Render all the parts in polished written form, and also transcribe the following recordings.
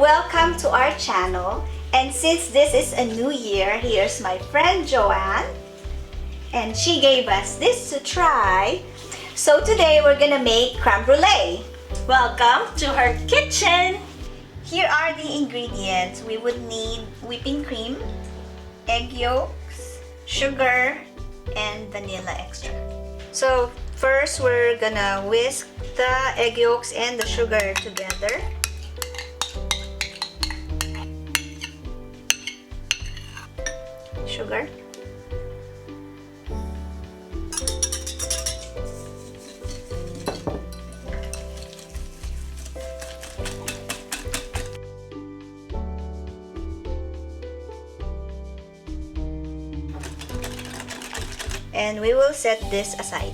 welcome to our channel. And since this is a new year, here's my friend Joa-Ann. And she gave us this to try. So today we're gonna make creme brulee. Welcome to her kitchen! Here are the ingredients. We would need whipping cream, egg yolks, sugar, and vanilla extract. So first we're gonna whisk the egg yolks and the sugar together. Sugar. And we will set this aside.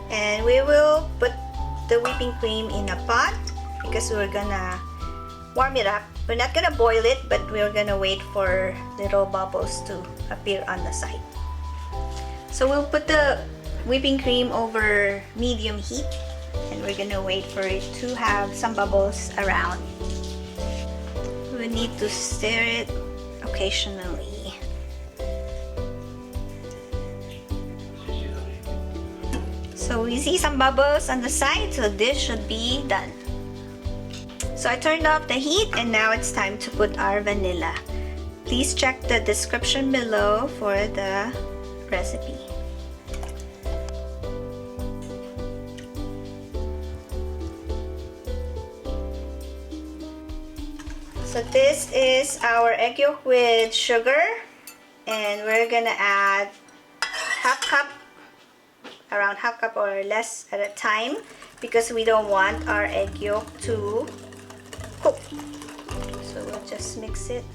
And we will put the whipping cream in a pot because we're gonna warm it up. We're not gonna boil it, but we're gonna wait for little bubbles to appear on the side. So we'll put the whipping cream over medium heat and we're gonna wait for it to have some bubbles around. We need to stir it occasionally. So we see some bubbles on the side, so this should be done. So I turned off the heat and now it's time to put our vanilla. Please check the description below for the recipe. So this is our egg yolk with sugar and we're gonna add around half cup or less at a time because we don't want our egg yolk to cook. So we'll just mix it.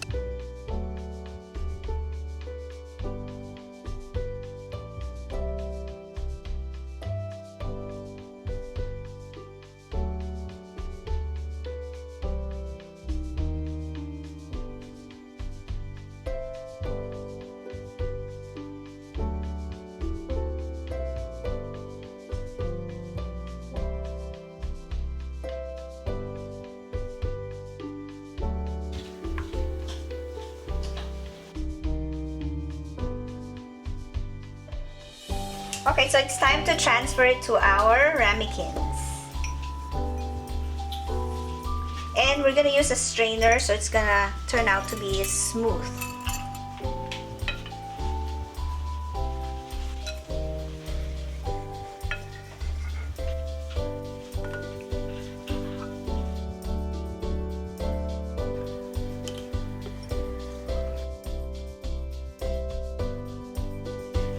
Okay, so it's time to transfer it to our ramekins. And we're gonna use a strainer so it's gonna turn out to be smooth.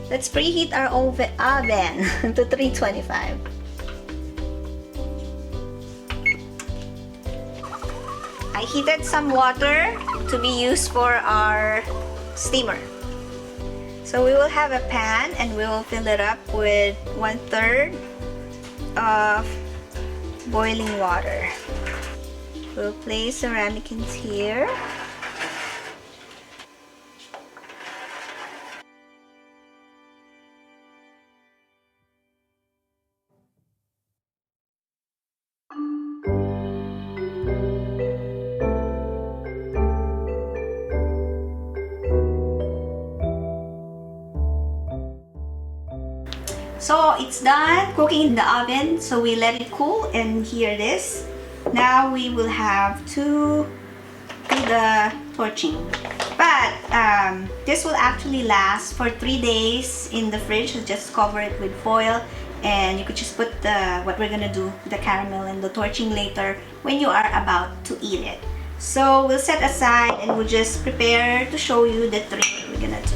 Let's preheat our oven to 325. I heated some water to be used for our steamer. So we will have a pan and we will fill it up with 1/3 of boiling water. We'll place the ramekins here. So it's done cooking in the oven, so we let it cool and here it is. Now we will have to do the torching. But this will actually last for 3 days in the fridge. So just cover it with foil and you could just put what we're gonna do, the caramel and the torching later when you are about to eat it. So we'll set aside and we'll just prepare to show you the trick we're gonna do.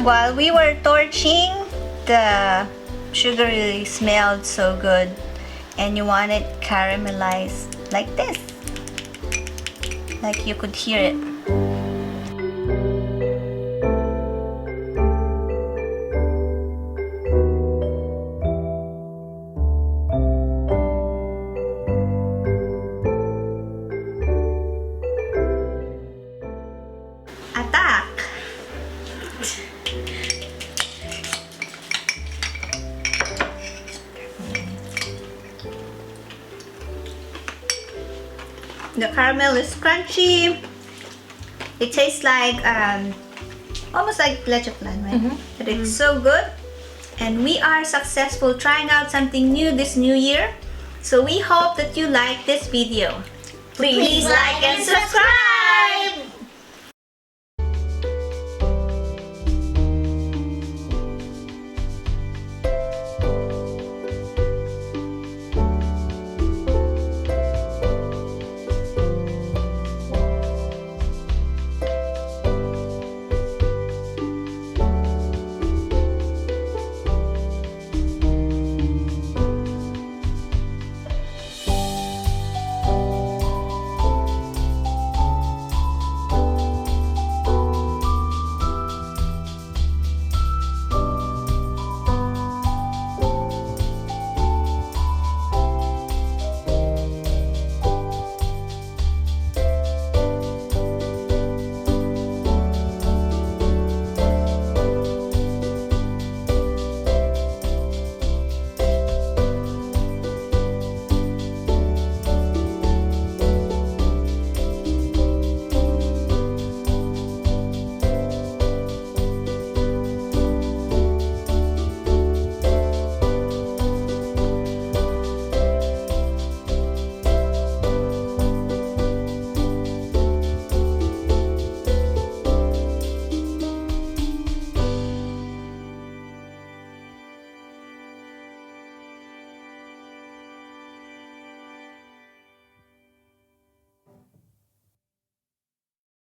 While we were torching, the sugar really smelled so good, and you want it caramelized like this, like you could hear it. Attack! The caramel is crunchy. It tastes like almost like leche flan, right? But it's so good. And we are successful trying out something new this new year. So we hope that you like this video. Please like and subscribe!